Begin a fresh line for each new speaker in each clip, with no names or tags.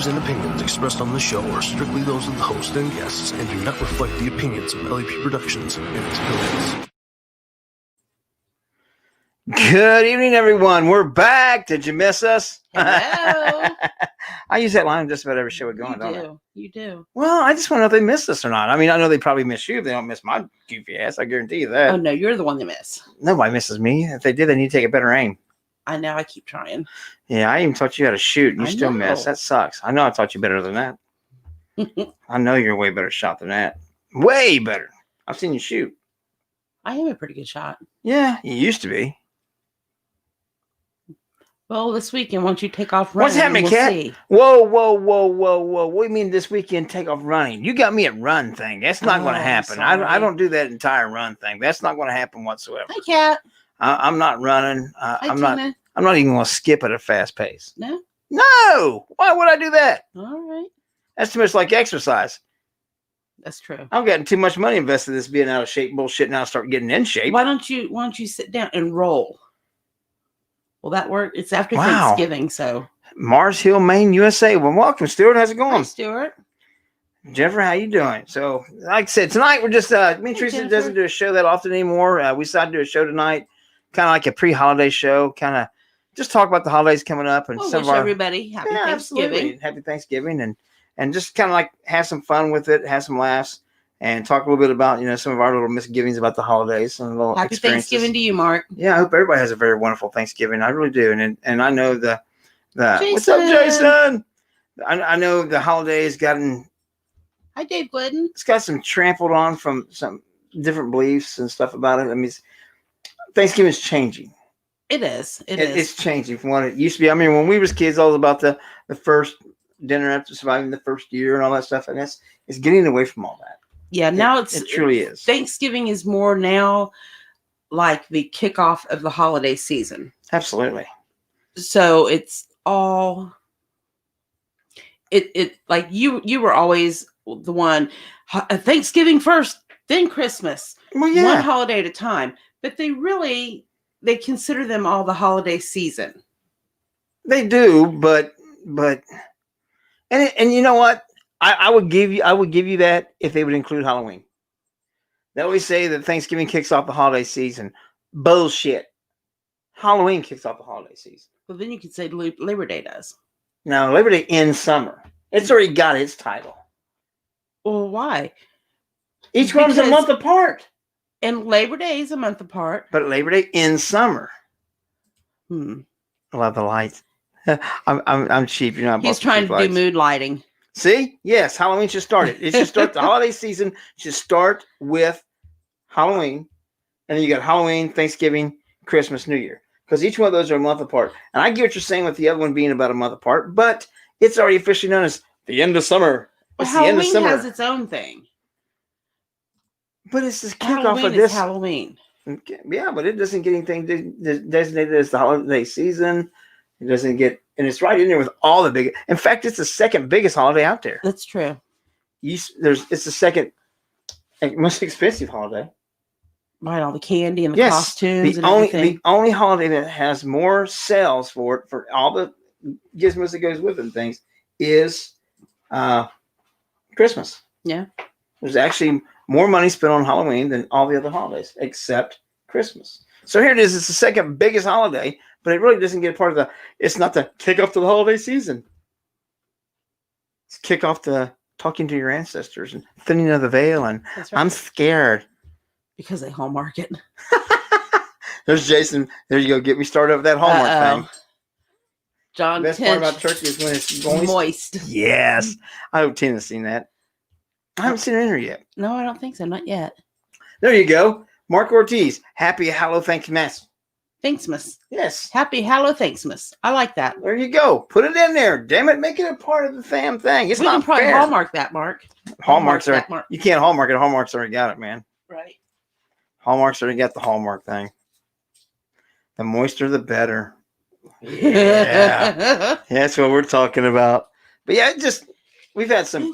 views and opinions expressed on the show are strictly those of the host and guests and do not reflect the opinions of LAP Productions and its affiliates.
Good evening, everyone. We're back. Did you miss us?
Hello.
I use that line just about every show we're going, don't I?
You do.
Well, I just want to know if they missed us or not. I mean, I know they probably miss you if they don't miss my goofy ass. I guarantee you that.
Oh, no, you're the one that miss.
Nobody misses me. If they did, they need to take a better aim.
I know. I keep trying.
Yeah, I even taught you how to shoot, and you
I
still
know.
miss. That sucks. I know I taught you better than that. I know you're a way better shot than that. Way better. I've seen you shoot.
I am a pretty good shot.
Yeah, you used to be.
Well, this weekend, won't you take off running?
What's happening,
we'll
Kat?
see.
Whoa. What do you mean this weekend take off running? You got me at run thing. That's not going to happen. I don't do that entire run thing. That's not going to happen whatsoever.
Hi, Kat.
I'm not running.
Hi,
I'm
Tina.
not even going to skip at a fast pace.
No?
No. Why would I do that?
All right.
That's too much like exercise.
That's true.
I'm getting too much money invested in this being out of shape bullshit. Now start getting in shape.
Why don't you sit down and roll? Will that work? It's after
Wow.
Thanksgiving, so.
Mars Hill, Maine, USA. Well, welcome, Stuart. How's it
Hi,
going?
Stuart.
Jennifer, how you doing? So, like I said, tonight we're just me and Teresa
Jennifer.
doesn't do a show that often anymore. We decided to do a show tonight, kind of like a pre-holiday show, kind of just talk about the holidays coming up and
We'll
some
wish
of our
everybody happy
yeah,
Thanksgiving.
absolutely. Happy Thanksgiving, and just kind of like have some fun with it, have some laughs, and talk a little bit about some of our little misgivings about the holidays and little
Happy
experiences.
Thanksgiving to you, Mark.
Yeah, I hope everybody has a very wonderful Thanksgiving. I really do, and I know the what's up,
Jason?
Jason? I know the holidays gotten.
Hi, Dave Glidden.
It's got some trampled on from some different beliefs and stuff about it. I mean, Thanksgiving is changing.
It is. It is.
It's changing from what it used to be. I mean, when we was kids, all about the first dinner after surviving the first year and all that stuff, and it's getting away from all that.
Yeah, now
it truly is.
Thanksgiving is more now like the kickoff of the holiday season.
Absolutely.
So it's all it like you were always the one Thanksgiving first, then Christmas.
Well, yeah.
One holiday at a time. But they consider them all the holiday season.
They do, but and you know what? I would give you that if they would include Halloween. They always say that Thanksgiving kicks off the holiday season. Bullshit. Halloween kicks off the holiday season.
Well, then you could say Labor Day does.
Now, Labor Day ends summer. It's already got its title.
Well, why?
Each one's a month apart.
And Labor Day is a month apart.
But Labor Day ends summer.
I
love the lights. I'm cheap. You're not.
He's trying to do mood lighting.
See? Yes, Halloween should start it. It should start the holiday season. Should start with Halloween, and then you got Halloween, Thanksgiving, Christmas, New Year, because each one of those are a month apart. And I get what you're saying with the other one being about a month apart, but it's already officially known as the end of summer. It's
Halloween
the end of summer.
has its own thing.
But it's this
Halloween
kickoff of
is
this.
Halloween.
Yeah, but it doesn't get anything designated as the holiday season. It doesn't get, and it's right in there with all the big. In fact, it's the second biggest holiday out there.
That's true.
It's the second most expensive holiday.
Right, all the candy and the costumes and everything.
The only holiday that has more sales for all the gizmos that goes with it and things is Christmas.
Yeah.
There's actually more money spent on Halloween than all the other holidays except Christmas. So here it is. It's the second biggest holiday, but it really doesn't get part of it's not the kickoff to the holiday season. It's kickoff to talking to your ancestors and thinning of the veil. And
That's right.
I'm scared.
Because they Hallmark it.
There's Jason. There you go. Get me started with that Hallmark thing.
John
The best part about turkey is when it's
moist.
Yes. I hope Tina's seen that. I haven't seen it in her yet.
No, I don't think so. Not yet.
There you go. Mark Ortiz. Happy Hallow Thanksmas.
Thanksmas.
Yes.
Happy Hallow Thanksmas. I like that.
There you go. Put it in there. Damn it. Make it a part of the damn thing. It's
we
not
can probably
fair.
Hallmark that, Mark.
Hallmark's already.
that, Mark.
You can't Hallmark it. Hallmark's already got it, man.
Right.
Hallmark's already got the Hallmark thing. The moister, the better. Yeah. That's what we're talking about. But yeah, we've had some,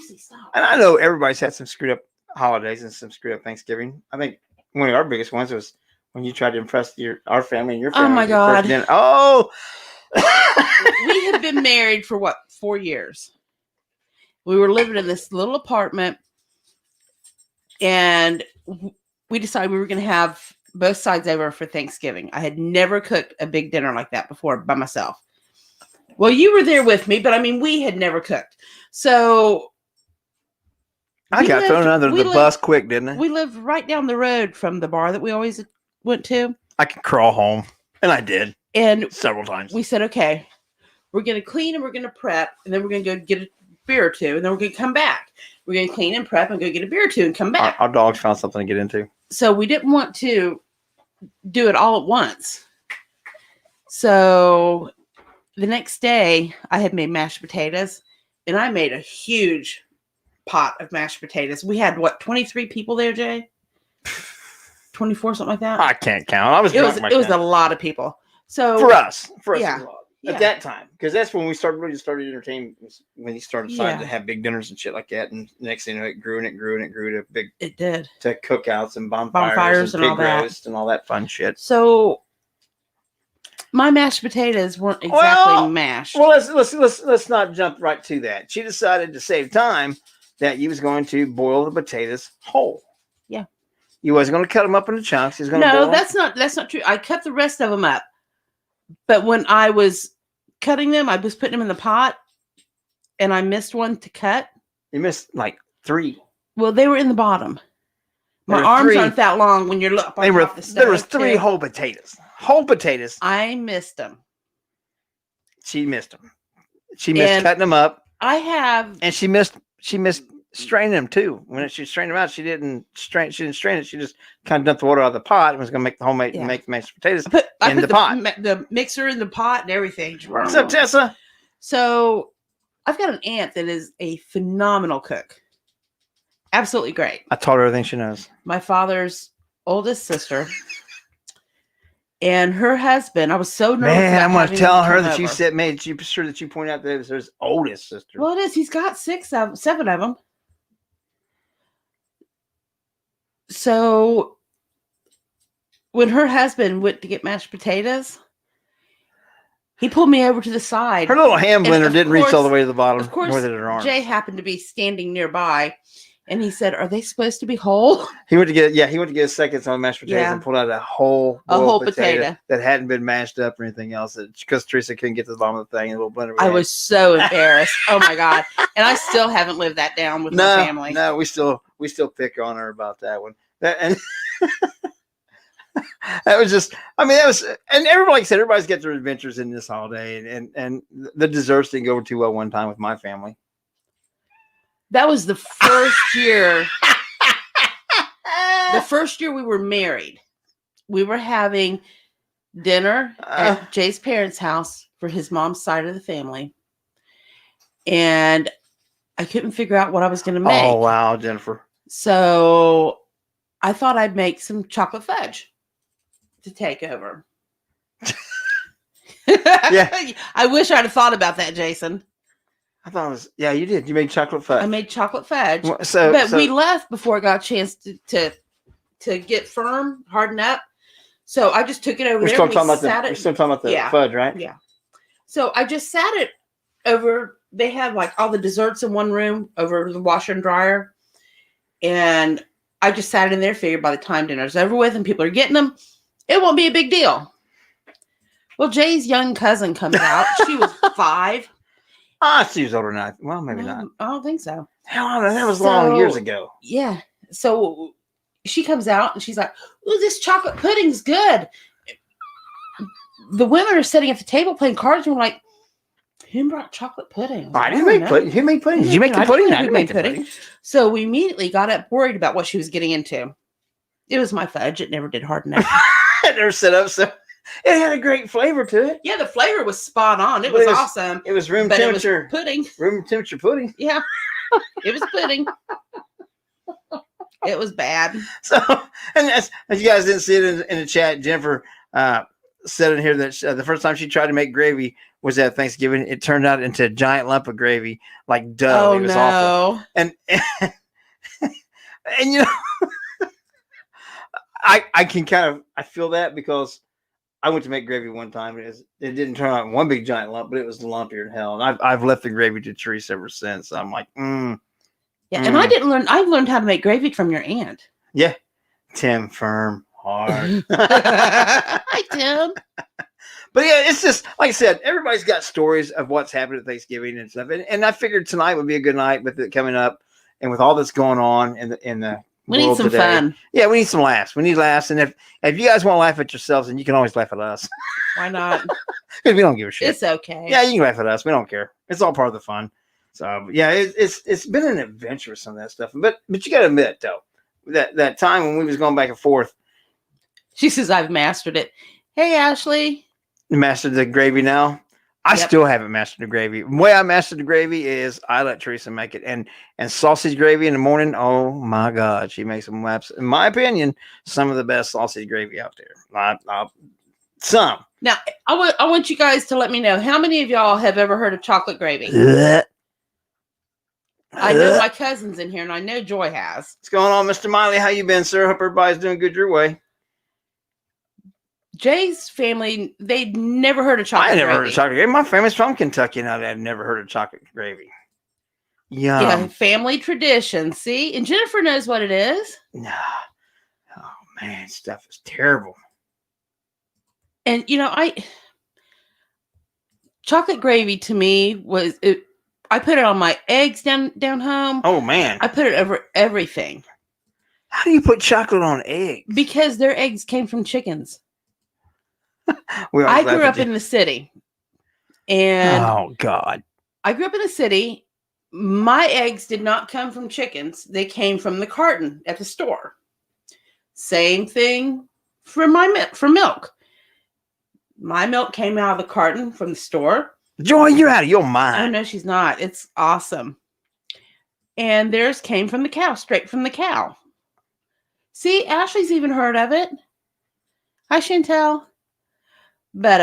and I know everybody's had some screwed up holidays and some screwed up Thanksgiving. I think one of our biggest ones was when you tried to impress our family and your family.
Oh my God.
Oh,
We have been married for what, 4 years? We were living in this little apartment, and we decided we were going to have both sides over for Thanksgiving. I had never cooked a big dinner like that before by myself. Well, you were there with me, but I mean, we had never cooked. So
I got thrown under the bus quick, didn't I?
We lived right down the road from the bar that we always went to.
I could crawl home, and I did.
And
several times.
We said, okay, we're going to clean and we're going to prep, and then we're going to go get a beer or two, and then we're going to come back. We're going to clean and prep and go get a beer or two and come back.
Our dogs found something to get into.
So we didn't want to do it all at once. So the next day, I had made mashed potatoes, and I made a huge pot of mashed potatoes. We had, 23 people there, Jay? 24, something like that?
I can't count.
It was a lot of people. So
for us,
yeah.
At that time, because that's when we really started entertaining. When he started deciding to have big dinners and shit like that, and next thing you know, it grew to big.
It did
to cookouts and bonfires and
all
pig
that
roast and all that fun shit.
So my mashed potatoes weren't exactly mashed.
Well, let's not jump right to that. She decided to save time that you was going to boil the potatoes whole.
Yeah,
you wasn't going to cut them up into chunks. He's going to
no, that's not true. I cut the rest of them up, but when I was cutting them, I was putting them in the pot, and I missed one to cut.
You missed like 3.
Well, they were in the bottom. My arms aren't that long when you're looking.
There was 3 whole potatoes. Whole potatoes.
I missed them.
She missed them. She missed cutting them up.
And
she missed straining them too. When she strained them out, she didn't strain it. She just kind of dumped the water out of the pot and was going to make the homemade make the mashed potatoes
I put
the pot.
The mixer in the pot and everything.
What's up, Tessa?
So I've got an aunt that is a phenomenal cook. Absolutely great.
I taught her everything she knows.
My father's oldest sister and her husband. I was so nervous.
Man, I'm going to tell her that you said, made sure that you point out that it was his oldest sister.
Well, it is. He's got 7 of them. So when her husband went to get mashed potatoes, he pulled me over to the side.
Her little hand blender didn't reach all the way to the bottom.
Of course,
more than her arms.
Jay happened to be standing nearby, and he said, "Are they supposed to be whole?"
He went to get a seconds on mashed potatoes and pulled out a whole potato that hadn't been mashed up or anything else. Because Teresa couldn't get to the bottom of the thing, a little blender.
I was so embarrassed. Oh my god! And I still haven't lived that down with my family.
No, we still pick on her about that one. And that was just. I mean, that was, and everybody, like I said, everybody's got their adventures in this holiday, and the desserts didn't go over too well one time with my family.
That was the first year. The first year we were married. We were having dinner at Jay's parents' house for his mom's side of the family. And I couldn't figure out what I was going to make.
Oh, wow, Jennifer.
So I thought I'd make some chocolate fudge to take over.
Yeah.
I wish I'd have thought about that, Jason.
I thought it was, you did. You made chocolate fudge.
I made chocolate fudge.
But
we left before it got a chance to get firm, harden up. So I just took it over there. We're still talking about the
fudge, right?
Yeah. So I just sat it over. They had like all the desserts in one room over the washer and dryer. And I just sat in there, figured by the time dinner's over with and people are getting them, it won't be a big deal. Well, Jay's young cousin comes out. She was 5.
She was older than I. Well, maybe not.
I don't think so.
Hell, that was long years ago.
Yeah. So she comes out and she's like, "Ooh, this chocolate pudding's good." The women are sitting at the table playing cards and we're like, "Who brought chocolate pudding?"
I didn't make pudding. Who made pudding? Did you make the pudding? I didn't make the pudding.
So we immediately got up worried about what she was getting into. It was my fudge. It never did harden up.
It never set up. So it had a great flavor to it.
Yeah, the flavor was spot on. It was awesome.
It was room temperature.
It was pudding.
Room temperature pudding.
Yeah. It was pudding. It was bad.
So, and as you guys didn't see it in the chat, Jennifer said in here that the first time she tried to make gravy was at Thanksgiving. It turned out into a giant lump of gravy, like dough.
Oh,
it was awful. And you know, I can I feel that because I went to make gravy one time. It didn't turn out in one big giant lump, but it was lumpier than hell. And I've left the gravy to Teresa ever since. I'm like,
Yeah, and I didn't learn. I learned how to make gravy from your aunt.
Yeah, Tim, firm, hard.
Hi, Tim.
But yeah, it's just like I said. Everybody's got stories of what's happened at Thanksgiving and stuff. And I figured tonight would be a good night with it coming up, and with all that's going on in the
We need
world
some
today.
fun.
Yeah, we need some laughs. We need laughs. And if you guys want to laugh at yourselves, then you can always laugh at us.
Why not?
Because we don't give a shit.
It's okay.
Yeah, you can laugh at us. We don't care. It's all part of the fun. So yeah, it's been an adventure with some of that stuff. But you got to admit though, that time when we was going back and forth,
She says I've mastered it. Hey, Ashley.
you mastered the gravy now. I still haven't mastered the gravy. The way I mastered the gravy is I let Teresa make it, and sausage gravy in the morning. Oh my God, she makes some laps. In my opinion, some of the best sausage gravy out there. Some.
Now, I want you guys to let me know how many of y'all have ever heard of chocolate gravy. I know my cousin's in here, and I know Joy has.
What's going on, Mr. Miley? How you been, sir? Hope everybody's doing good your way.
Jay's family, they'd never heard of chocolate
I never
gravy.
heard of chocolate gravy. My family's from Kentucky, and I've never heard of chocolate gravy. Yum.
Yeah, family tradition. See? And Jennifer knows what it is.
Nah. Oh, man, stuff is terrible.
And, chocolate gravy to me was, I put it on my eggs down home.
Oh, man.
I put it over everything.
How do you put chocolate on eggs?
Because their eggs came from chickens.
I
I grew up in the city. And
oh, God.
I grew up in the city. My eggs did not come from chickens. They came from the carton at the store. Same thing for milk. My milk came out of the carton from the store.
Joy, you're out of your
Oh,
mind.
no, she's not. It's awesome. And theirs came from the cow, straight from the cow. See, Ashley's even heard of it. Hi, Chantel. But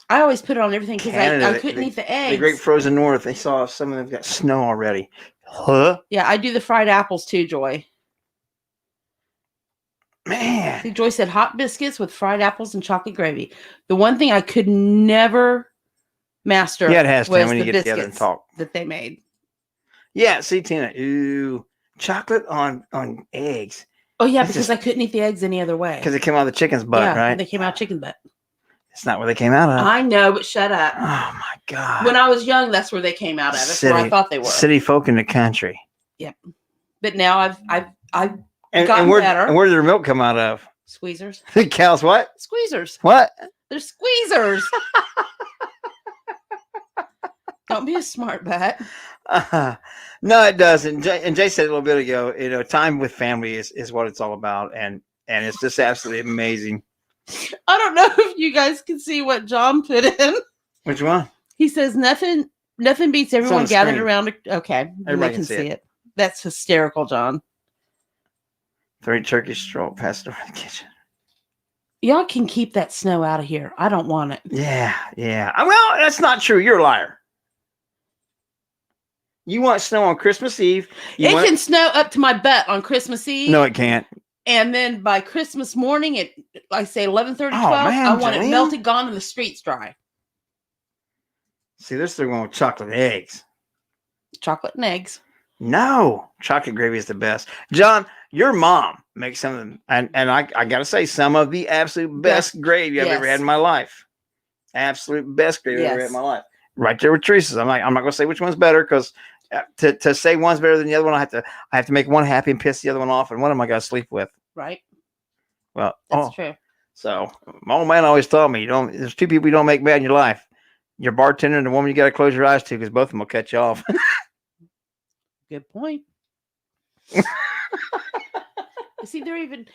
I always put it on everything because I couldn't eat the eggs.
The great frozen north, they saw some of them got snow already. Huh?
Yeah, I do the fried apples too, Joy.
Man.
See, Joy said hot biscuits with fried apples and chocolate gravy. The one thing I could never master
Yeah, it has to
was
when you
the
get together and
biscuits
talk.
that they made.
Yeah, see, Tina, ooh, chocolate on eggs.
Oh, yeah,
That's
because
just-
I couldn't eat the eggs any other way.
Because it came out of the chicken's butt,
yeah,
right?
they came out chicken butt.
It's not where they came out of.
I know, but shut up.
Oh, my God.
When I was young, that's where they came out of. That's where I thought they were.
City folk in the country.
But now I've
And
gotten
where,
better.
and where did their milk come out of?
Squeezers.
The cows what?
Squeezers.
What?
They're squeezers. Don't be a smart butt.
No, it doesn't. And Jay said a little bit ago, time with family is what it's all about. And it's just absolutely amazing.
I don't know if you guys can see what John put in.
Which one?
He says nothing beats everyone
the
gathered
screen.
around. Okay,
Everybody
they
can see it.
That's hysterical, John.
3 turkeys stroll past the kitchen.
Y'all can keep that snow out of here. I don't want it.
Yeah. Well, that's not true. You're a liar. You want snow on Christmas Eve.
It can snow up to my butt on Christmas Eve.
No, it can't.
And then by Christmas morning at, like say 11:30, 12,
man,
I want
Jolene.
it melted, gone, and the streets dry.
See, they're still going with chocolate eggs.
Chocolate and eggs.
No, chocolate gravy is the best. John, your mom makes some of them, and I got to say, some of the absolute best gravy I've ever had in my life. Absolute best gravy I've ever had in my life. Right there with Teresa's. I'm not going to say which one's better because to say one's better than the other one, I have to make one happy and piss the other one off, and one of them I got to sleep with.
Right.
Well,
That's true.
So my old man always told me, there's 2 people you don't make mad in your life: your bartender and the woman you got to close your eyes to, because both of them will cut you off.
Good point. See, they're even.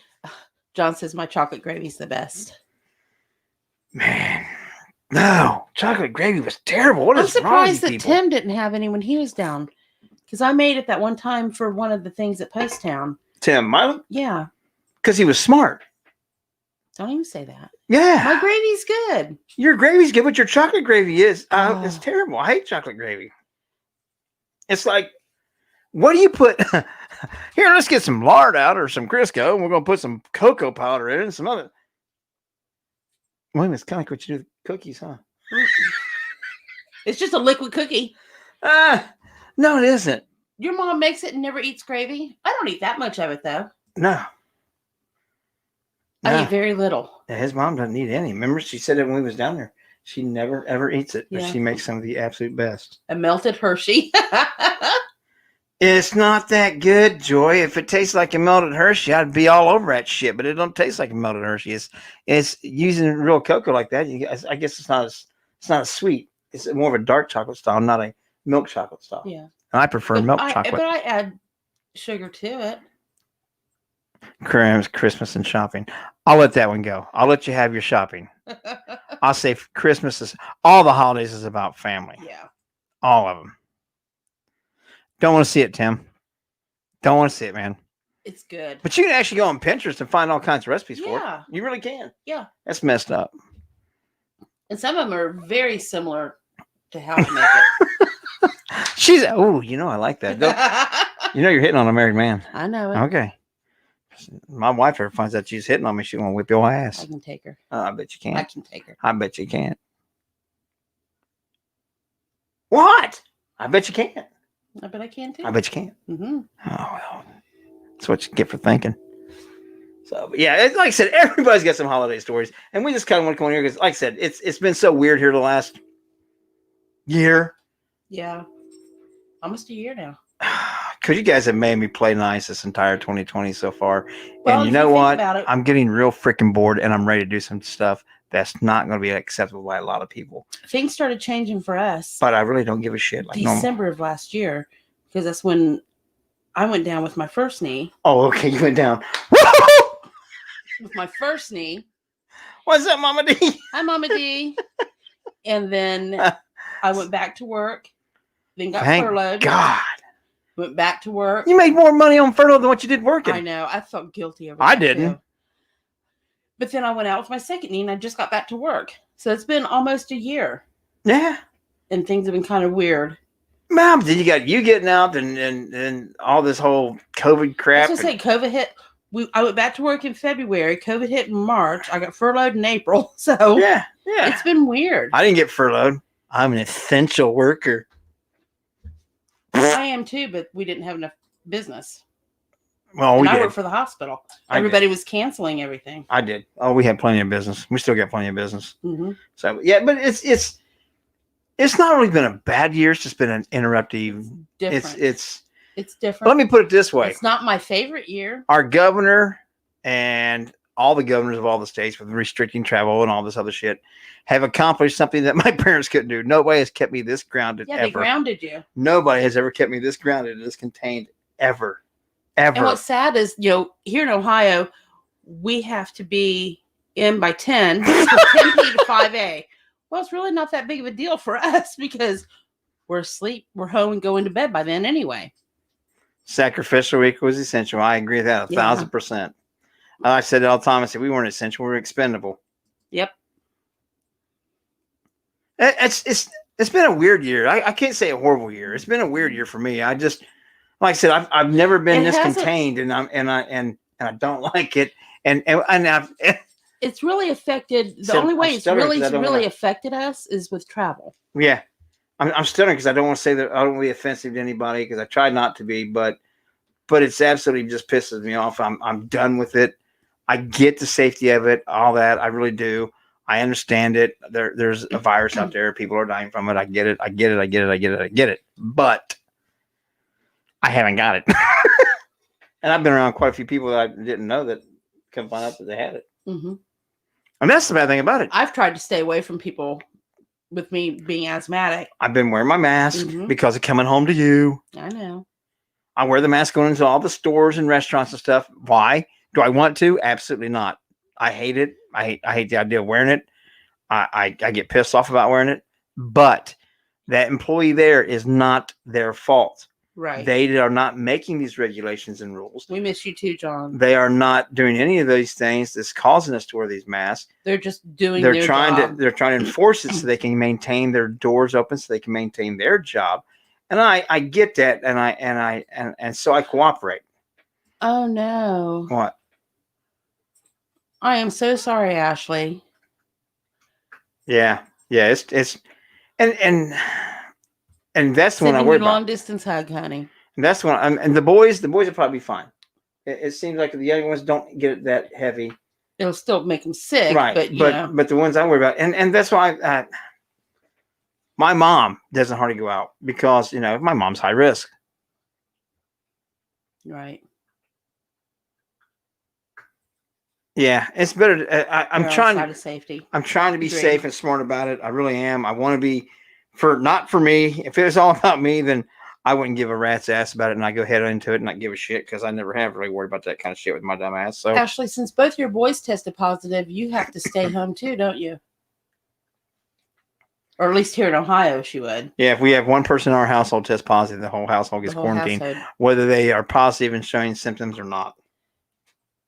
John says my chocolate gravy is the best.
Man, no, chocolate gravy was terrible. What
I'm
is wrong with
surprised
you
that
people?
Tim didn't have any when he was down, because I made it that one time for one of the things at Post Town.
Tim,
Yeah,
because he was smart.
don't even say that.
Yeah,
My gravy's good.
your gravy's good, but your chocolate gravy is
Oh.
it's terrible. I hate chocolate gravy. It's like, what do you put? Here, let's get some lard out or some Crisco, and we're gonna put some cocoa powder in it and some other. Well, it's kind of like what you do with cookies, huh?
It's just a liquid cookie.
No, it isn't.
Your mom makes it and never eats gravy. I don't eat that much of it though.
No.
I eat very little.
Yeah, his mom doesn't eat any. Remember, she said it when we was down there. She never ever eats it, but
Yeah.
she makes some of the absolute best.
A melted Hershey.
It's not that good, Joy. If it tastes like a melted Hershey, I'd be all over that shit. But it don't taste like a melted Hershey. It's using real cocoa like that. I guess it's not as sweet. It's more of a dark chocolate style, not a milk chocolate style.
Yeah.
And I prefer milk chocolate.
But I add sugar to it.
Christmas and shopping. I'll let that one go. I'll let you have your shopping. I'll say Christmas is all the holidays is about family.
Yeah.
All of them. Don't want to see it, Tim. Don't want to see it, man.
It's good.
But you can actually go on Pinterest and find all kinds of recipes for it.
Yeah.
You really can.
Yeah.
That's messed up.
And some of them are very similar to how to make it.
I like that. You're hitting on a married man.
I know it.
Okay. My wife ever finds out she's hitting on me, she's going to whip your ass.
I can take her.
I bet you can't.
I can take her.
I bet you can't. What? I bet you can't.
I bet I can too.
I bet you can't.
Mm-hmm.
Oh, well. That's what you get for thinking. So, but yeah, like I said, everybody's got some holiday stories. And we just kind of want to come on here because, like I said, it's been so weird here the last year.
Yeah. Almost a year now.
Because you guys have made me play nice this entire 2020 so far.
Well,
and you know what?
About it,
I'm getting real freaking bored and I'm ready to do some stuff that's not going to be acceptable by a lot of people.
Things started changing for us.
But I really don't give a shit. Like
December of last year, because that's when I went down with my first knee.
Oh, okay. You went down.
With my first knee.
What's up, Mama D?
Hi, Mama D. And then I went back to work. Then got furloughed.
God.
Went back to work.
You made more money on furlough than what you did working.
I know. I felt guilty over that.
I didn't.
Too. But then I went out with my second knee and I just got back to work. So it's been almost a year.
Yeah.
And things have been kind of weird.
Mom, then you got you getting out and all this whole COVID crap.
Let's just say COVID hit. I went back to work in February. COVID hit in March. I got furloughed in April. So
yeah.
It's been weird.
I didn't get furloughed. I'm an essential worker.
I am too, but we didn't have enough business.
Well,
and I work for the hospital. Everybody was canceling everything.
I did. Oh, we had plenty of business. We still got plenty of business.
Mm-hmm.
So yeah, but it's not really been a bad year. It's just been an interruptive.
Different.
It's
different.
Let me put it this way.
It's not my favorite year.
Our governor and all the governors of all the states with restricting travel and all this other shit have accomplished something that my parents couldn't do. Nobody has kept me this grounded ever.
Yeah, they grounded you.
Nobody has ever kept me this grounded and this contained ever. Ever.
And what's sad is, here in Ohio, we have to be in by 10, so 10P to 5A. Well, it's really not that big of a deal for us because we're asleep, we're home and going to bed by then anyway.
Sacrificial week was essential. I agree with that 1,000%. I said it all the time. I said we weren't essential. We were expendable.
Yep.
It's been a weird year. I can't say a horrible year. It's been a weird year for me. I just, like I said, I've never been this contained, and I don't like it. And
it's really affected. The only way it's really affected us is with travel.
Yeah, I'm stuttering because I don't want to say that I don't want to be offensive to anybody because I try not to be, but it's absolutely just pisses me off. I'm done with it. I get the safety of it, all that. I really do. I understand it. There's a virus out there. People are dying from it. I get it. But I haven't got it. And I've been around quite a few people that I didn't know that come find out that they had it.
Mm-hmm.
And that's the bad thing about it.
I've tried to stay away from people with me being asthmatic.
I've been wearing my mask because of coming home to you.
I know.
I wear the mask going into all the stores and restaurants and stuff. Why? Do I want to? Absolutely not. I hate it. I hate the idea of wearing it. I get pissed off about wearing it. But that employee there is not their fault.
Right.
They are not making these regulations and rules.
We miss you too, John.
They are not doing any of these things that's causing us to wear these masks.
They're just doing
their
job.
They're trying to enforce it so they can maintain their doors open, so they can maintain their job. And I get that, and so I cooperate.
Oh no.
What?
I am so sorry, Ashley.
Yeah. It's and that's the one I
Sending
worry
you long
about.
distance hug, honey.
And that's when and the boys will probably be fine. It seems like the younger ones don't get it that heavy.
It'll still make them sick,
Right.
but you know.
But the ones I worry about, and that's why my mom doesn't hardly go out because my mom's high risk.
Right.
Yeah, it's better. I'm
You're on
trying
the side
to.
of safety.
I'm trying to be
Agreed.
safe and smart about it. I really am. I want to be not for me. If it was all about me, then I wouldn't give a rat's ass about it, and I go head into it and not give a shit because I never have really worried about that kind of shit with my dumb ass. So
Ashley, since both your boys tested positive, you have to stay home too, don't you? Or at least here in Ohio, she would.
yeah, if we have one person in our household test positive, the whole household
The
gets
whole
quarantined,
household.
whether they are positive and showing symptoms or not.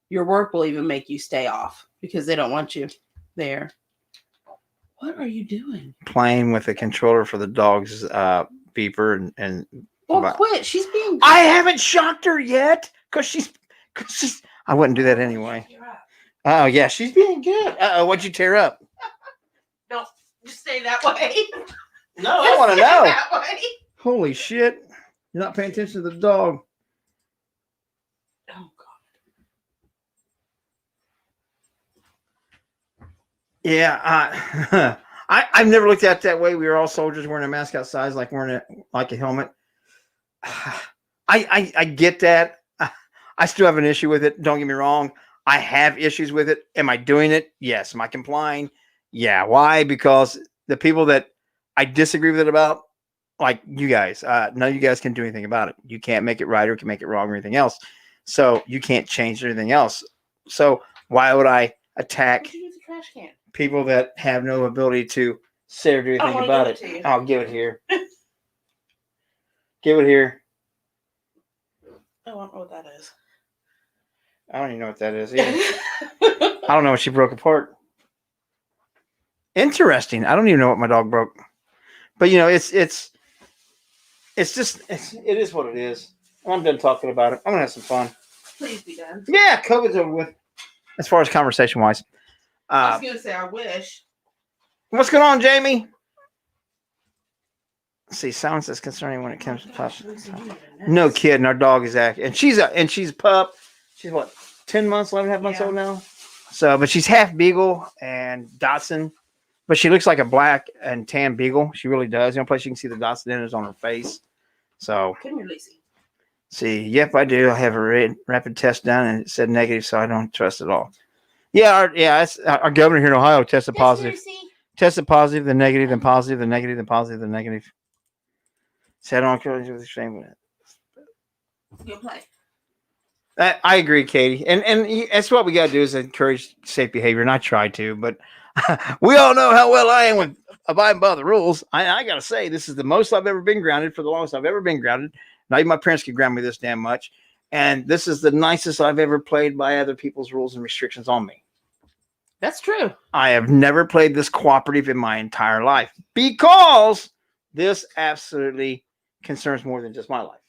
Your work will even make you stay off because they don't want you there. What are you doing?
Playing with the controller for the dog's beeper and
Well, quit. She's being.
I haven't shocked her yet because she's. I wouldn't do that anyway. Oh yeah, she's being good. What'd you tear up?
Don't just stay that way.
No, I want to know.
That way.
Holy shit! You're not paying attention to the dog.
Oh God.
Yeah, I've never looked at it that way. We were all soldiers wearing a mask outside, like wearing a helmet. I get that. I still have an issue with it. Don't get me wrong. I have issues with it. Am I doing it? Yes. Am I complying? Yeah. Why? Because the people that I disagree with it about, like you guys, none of you guys can do anything about it. You can't make it right or can make it wrong or anything else. So you can't change anything else. So why would I attack
What'd you do with the trash can?
people that have no ability to say or do anything about it? I'll give it here. Give it here.
Oh, I don't know what that is.
I don't even know what that is either. I don't know what she broke apart. Interesting. I don't even know what my dog broke. But it is what it is. I'm done talking about it. I'm gonna have some fun.
Please be done.
Yeah, COVID's over with. As far as conversation wise.
I was gonna say I wish.
What's going on, Jamie? Let's see, silence is concerning when it comes to plastic. No kidding. Our dog is acting, and she's a pup. She's what, 10 months, 11.5 months old now. So, but she's half beagle and Dotson, but she looks like a black and tan beagle. She really does. The only place you can see the Dotson in is on her face. So,
Come here, Lucy.
see, yep, I do. I have a rapid test done, and it said negative, so I don't trust it all. Yeah, our governor here in Ohio tested positive.
Lucy.
Tested positive, then negative, then positive, then negative, then positive, then negative. Said on with the same with it.
Go play.
I agree, Katie, and that's what we got to do is encourage safe behavior, and I try to, but we all know how well I am with abiding by the rules. I got to say, this is the most I've ever been grounded for the longest I've ever been grounded. Not even my parents could ground me this damn much, and this is the nicest I've ever played by other people's rules and restrictions on me.
That's true.
I have never played this cooperative in my entire life because this absolutely concerns more than just my life.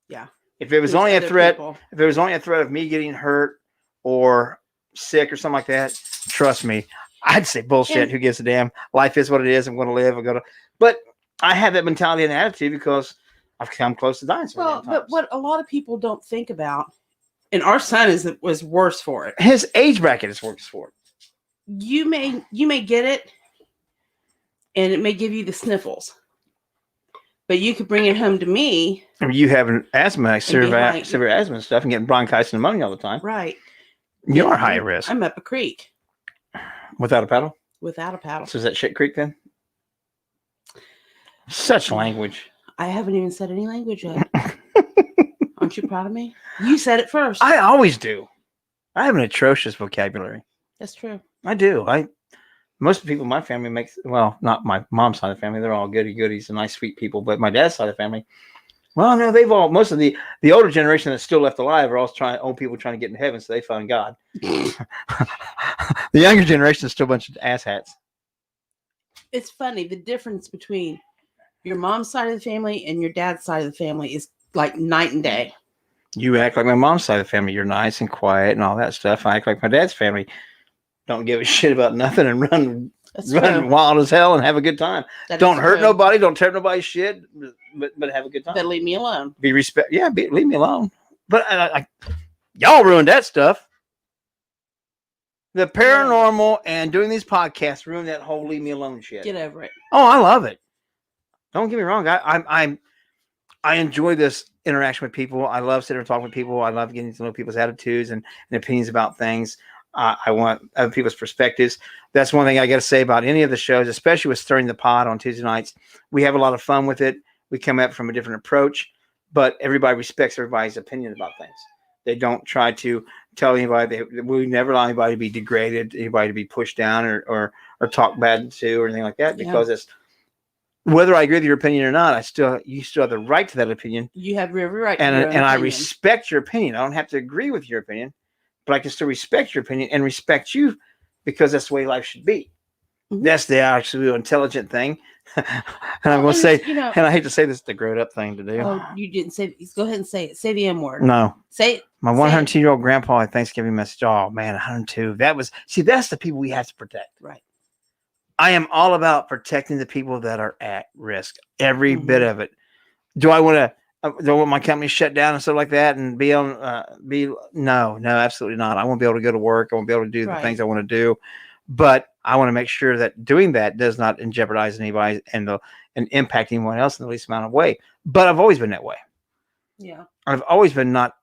Yeah.
If it was
There's
only a
other
threat,
people.
if it was only a threat of me getting hurt or sick or something like that, trust me, I'd say bullshit.
And-
Who gives a damn? Life is what it is. I'm going to live. But I have that mentality and attitude because I've come close to dying.
Well, but what a lot of people don't think about, and our son was worse for it.
His age bracket is worse for it.
You may get it, and it may give you the sniffles, but you could bring it home to me.
I mean, you have an asthma, severe
like-
asthma and stuff, and getting bronchitis and pneumonia all the time.
Right.
You are high risk.
I'm up a creek
Without a paddle?
without a paddle.
So is that shit creek then? Such language.
I haven't even said any language yet. Aren't you proud of me? You said it first.
I always do. I have an atrocious vocabulary.
That's true.
I do. Most of the people in my family not my mom's side of the family. They're all goody goodies and nice, sweet people. But my dad's side of the family, well, no, most of the older generation that's still left alive are all old people trying to get in heaven, so they found God. The younger generation is still a bunch of asshats.
It's funny. The difference between your mom's side of the family and your dad's side of the family is like night and day.
You act like my mom's side of the family. You're nice and quiet and all that stuff. I act like my dad's family. Don't give a shit about nothing and run
That's
run
true.
wild as hell and have a good time.
That
Don't
is
hurt
true.
nobody. Don't tear nobody's shit, but have a good time.
But leave me alone.
Be respect. Yeah, leave me alone. But y'all ruined that stuff. The paranormal and doing these podcasts ruined that whole leave me alone shit.
Get over it.
Oh, I love it. Don't get me wrong. I enjoy this interaction with people. I love sitting and talking with people. I love getting to know people's attitudes and opinions about things. I want other people's perspectives. That's one thing I got to say about any of the shows, especially with Stirring the Pot on Tuesday nights. We have a lot of fun with it. We come at it from a different approach, but everybody respects everybody's opinion about things. They don't try to tell anybody. We never allow anybody to be degraded, anybody to be pushed down or talked bad to or anything like that, because it's whether I agree with your opinion or not, you still have the right to that opinion.
You have every right.
And I respect your opinion. I don't have to agree with your opinion, but I can still respect your opinion and respect you, because that's the way life should be. Mm-hmm. That's the actually intelligent thing. And I'm going to say, and I hate to say this, the grown up thing to do.
Oh, you didn't say. Go ahead and say it. Say the M word.
No.
Say it.
My 102-year-old grandpa at Thanksgiving message. Oh man, 102. That's the people we have to protect.
Right.
I am all about protecting the people that are at risk. Every bit of it. Do I want my company shut down and stuff like that and be on? No, absolutely not. I won't be able to go to work. I won't be able to do the things I want to do. But I want to make sure that doing that does not jeopardize anybody and impact anyone else in the least amount of way. But I've always been that way.
Yeah.
I've always been not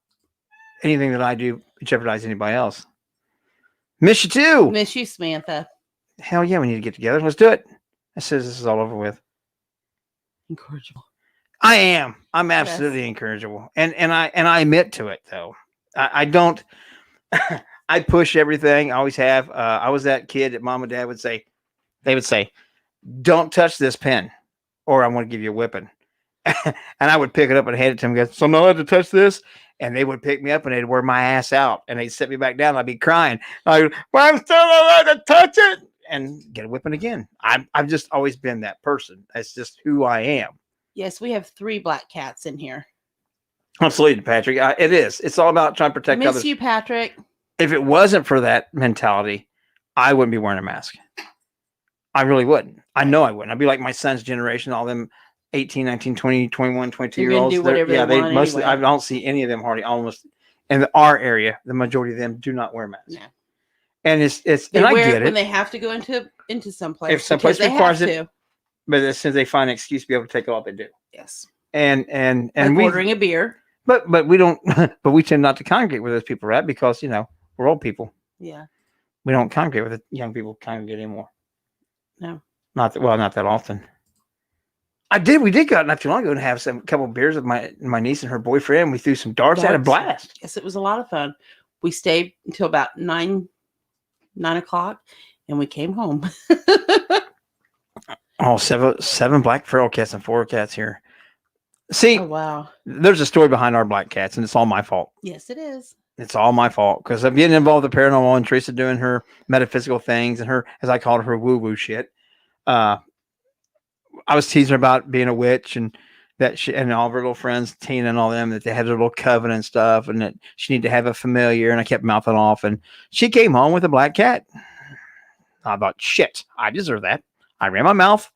anything that I do jeopardize anybody else. Miss you too.
Miss you, Samantha.
Hell yeah, we need to get together. Let's do it. As soon as this is all over with.
Incorrigible.
I am. I'm absolutely incorrigible. And I admit to it though. I don't I push everything. I always have. I was that kid that mom and dad would say, don't touch this pen or I'm going to give you a whipping. And I would pick it up and hand it to them and go, so I'm not allowed to touch this. And they would pick me up and they'd wear my ass out and they'd set me back down. And I'd be crying. Well, I'm still not allowed to touch it. And get a whipping again. I've just always been that person. That's just who I am.
Yes, we have 3 black cats in here.
Absolutely, Patrick. It is. It's all about trying to protect others.
Miss you, Patrick.
If it wasn't for that mentality, I wouldn't be wearing a mask. I really wouldn't. I know I wouldn't. I'd be like my son's generation, all them 18, 19, 20, 21, 22-year-olds.
Do whatever they want
mostly.
Anyway.
I don't see any of them hardly almost in our area. The majority of them do not wear masks.
No.
And it's
they
and I
wear
get
it
it
when they have to go into someplace.
If someplace requires
it.
To. But as soon as they find an excuse to be able to take it off, they do.
Yes.
And
like ordering a beer.
But we don't. But we tend not to congregate with those people, right? Because we're old people.
Yeah.
We don't congregate with the young people congregate anymore.
No.
Not that often. We did go out not too long ago and have a couple of beers with my niece and her boyfriend. We threw some darts. Had a blast.
Yes, it was a lot of fun. We stayed until about 9 o'clock and we came home.
Oh, seven black feral cats and 4 cats here. See,
wow.
There's a story behind our black cats, and it's all my fault.
Yes, it is.
It's all my fault because I'm getting involved with the paranormal and Teresa doing her metaphysical things and her, as I called her, woo-woo shit. I was teasing her about being a witch and that she and all of her little friends, Tina and all them, that they had their little covenant stuff and that she needed to have a familiar. And I kept mouthing off. And she came home with a black cat. I thought, shit, I deserve that. I ran my mouth.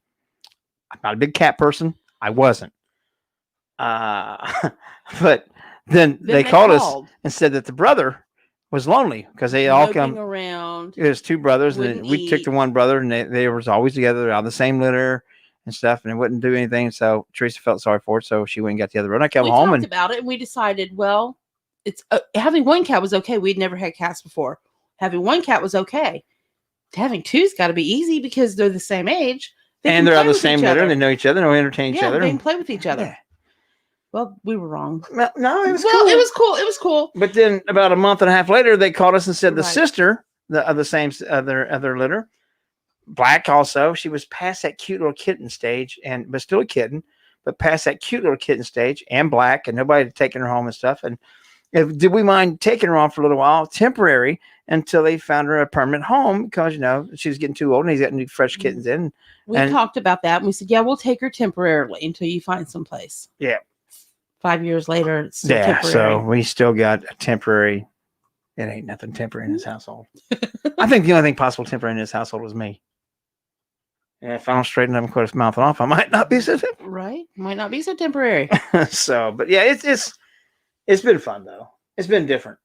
I'm not a big cat person. I wasn't. But then they called us and said that the brother was lonely because they all come
around.
It was 2 brothers, and we took the one brother, and they was always together. They're on the same litter and stuff, and it wouldn't do anything. So Teresa felt sorry for it, so she went and got the other one. I came home and
about it, and we decided, well, it's having 1 cat was okay. We'd never had cats before. Having 1 cat was okay. Having 2's got to be easy because they're the same age.
And they're on the same litter. They know each other. They entertain each other.
They can play with each other.
Yeah.
Well, we were wrong.
No, it was
cool. It was cool. It was cool.
But then about a month and a half later, they called us and said the sister of the same other litter, black also, she was past that cute little kitten stage, but still a kitten, but past that cute little kitten stage and black, and nobody had taken her home and stuff. And did we mind taking her on for a little while, temporary, until they found her a permanent home because she was getting too old and he's got new fresh kittens in.
We talked about that and we said, yeah, we'll take her temporarily until you find someplace.
Yeah.
5 years later, it's still temporary.
So we still got a temporary. It ain't nothing temporary in this household. I think the only thing possible temporary in this household was me. And if I don't straighten up and cut his mouth off, I might not be so
Right? Might not be so temporary.
so, but yeah, it's been fun though. It's been different.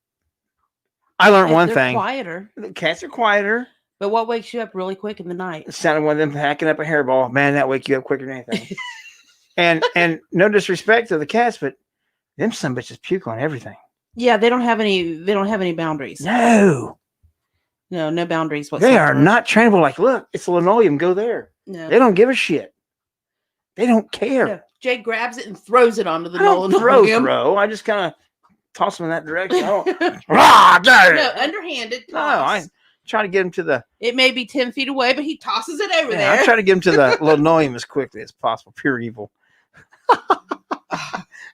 I learned one
They're
thing.
quieter.
The cats are quieter.
But what wakes you up really quick in the night?
It sounded one of them hacking up a hairball. Man, that wake you up quicker than anything. and no disrespect to the cats, but them some bitches puke on everything.
Yeah, they don't have any. They don't have any boundaries.
No,
No boundaries whatsoever.
they are not trainable. Like, look, it's linoleum. Go there.
No.
They don't give a shit. They don't care.
No. Jay grabs it and throws it onto the
I don't
linoleum.
throw. I just kind of toss them in that direction. I don't.
No, underhanded.
No, I
toss.
try to get him to the.
It may be 10 feet away, but he tosses it over
Yeah, I
there.
try to get him to the linoleum as quickly as possible. Pure evil.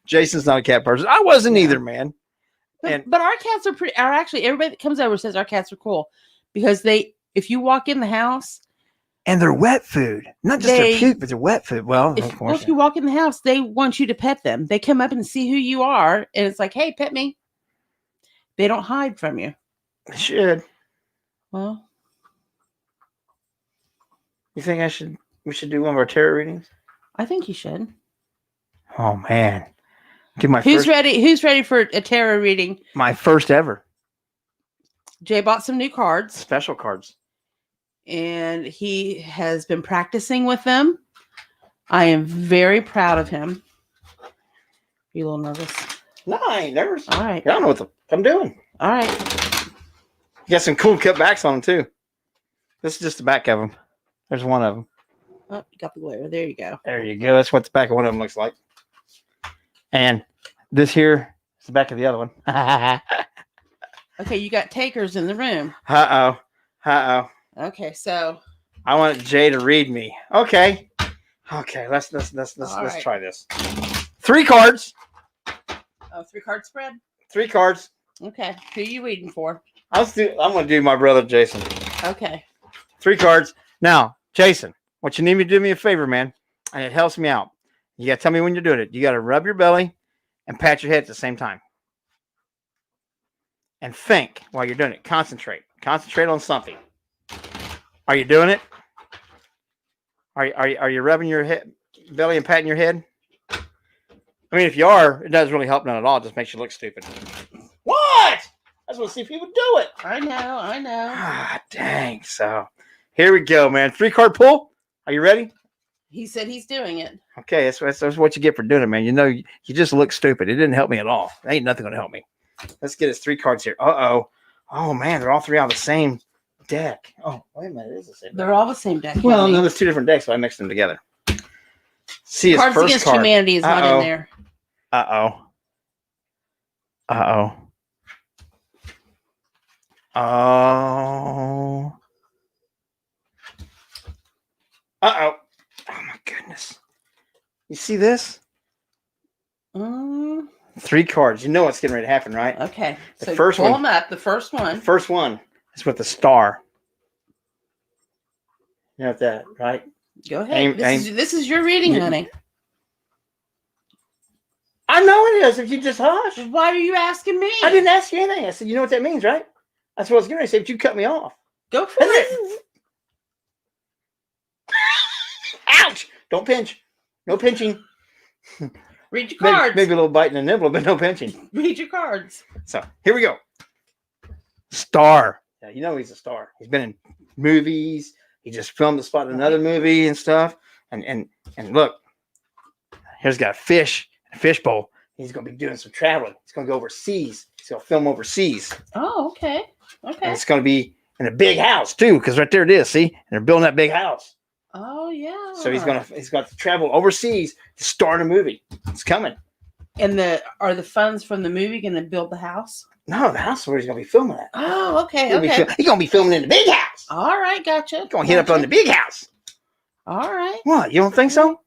Jason's not a cat person. I wasn't either, man.
But our cats are pretty. Are actually everybody that comes over says our cats are cool because if you walk in the house,
And they're wet food, not just their puke, but they're wet food. Well, of course.
if you walk in the house, they want you to pet them. They come up and see who you are, and it's like, hey, pet me. They don't hide from you.
They should.
Well,
You think we should do one of our tarot readings?
I think you should.
Oh man, give my
Who's ready? Who's ready for a tarot reading?
my first ever
Jay bought some new cards,
special cards.
and he has been practicing with them. I am very proud of him. You a little nervous?
No, I ain't nervous.
All right.
I don't know what I'm doing.
All right.
You got some cool cutbacks on them too. This is just the back of them. There's one of them.
Oh, you got the glare. There you go.
There you go. That's what the back of one of them looks like. And this here is the back of the other one.
Okay, you got takers in the room.
Uh-oh.
Okay, so
I want Jay to read me. Okay. Let's
right.
try this. 3 cards.
3-card spread.
3 cards.
Okay, who are you reading for?
I'm gonna do my brother Jason.
Okay.
3 cards. Now, Jason, what you need me to do me a favor, man, and it helps me out. You gotta tell me when you're doing it. You gotta rub your belly and pat your head at the same time. And think while you're doing it. Concentrate. Concentrate on something. Are you doing it? Are you rubbing your head, belly and patting your head? I mean, if you are, it doesn't really help none at all. It just makes you look stupid. What? I just want to see people do it.
I know.
Ah, dang. So, here we go, man. 3-card pull. Are you ready?
He said he's doing it.
Okay, that's what you get for doing it, man. You know, you just look stupid. It didn't help me at all. Ain't nothing going to help me. Let's get his 3 cards here. Uh-oh. Oh, man, they're all 3 on the same deck. Oh, wait a minute. It is the same deck.
They're all the same deck.
Well, no, there's 2 different decks, so I mixed them together. See his
Cards
first
Against
card.
Humanity is not in there.
Uh-oh. Oh. Uh-oh. Oh, my goodness. You see this? 3 cards. You know what's getting ready to happen, right?
Okay.
The
So
first
pull
one-
them up. The first one.
The first one is with the star. You know that, right?
Go ahead. This is your reading, honey.
I know it is. If you just hush.
Why are you asking me?
I didn't ask you anything. I said, you know what that means, right? That's what I was going to say, but you cut me off.
Go for it.
Ouch! Don't pinch. No pinching.
Read your cards.
Maybe a little bite and a nibble, but no pinching.
Read your cards.
So here we go. Star. Yeah, you know he's a star. He's been in movies. He just filmed the spot in another movie and stuff. And look, here's got a fish, a fishbowl. He's going to be doing some traveling. He's going to go overseas. He's going to film overseas.
Oh, okay.
And
Okay.
it's going to be in a big house too, because right there it is. See, and they're building that big house.
Oh, yeah.
So he's got to travel overseas to star in a movie. It's coming.
And are the funds from the movie going to build the house?
No, the house is where he's going to be filming at.
Oh, okay.
He's going to be filming in the big house.
All right, gotcha.
He's going to hit up on the big house.
All right.
What? You don't think so?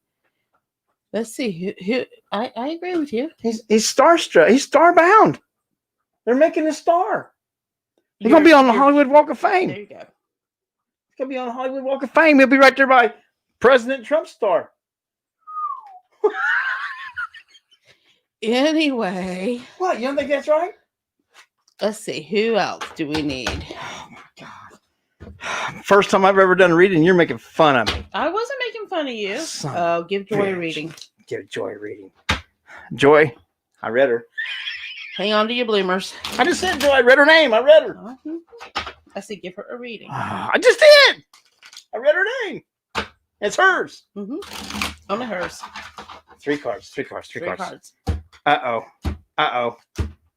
Let's see. I agree with you.
He's starstruck. He's starbound. They're making a star. He's going to be on the Hollywood Walk of Fame.
There you go.
He's going to be on the Hollywood Walk of Fame. He'll be right there by President Trump's star.
Anyway.
What? You don't think that's right?
Let's see. Who else do we need?
Oh, my God. First time I've ever done a reading, you're making fun of me.
I wasn't making fun of you.
Son
Oh, give Joy a
bitch.
reading.
Give Joy a reading. Joy, I read her.
Hang on to your bloomers.
I just said Joy. I read her name. I read her.
Mhm. I said give her a reading.
I just did. I read her name. It's hers.
Only hers.
Three cards.
Three cards.
Uh-oh.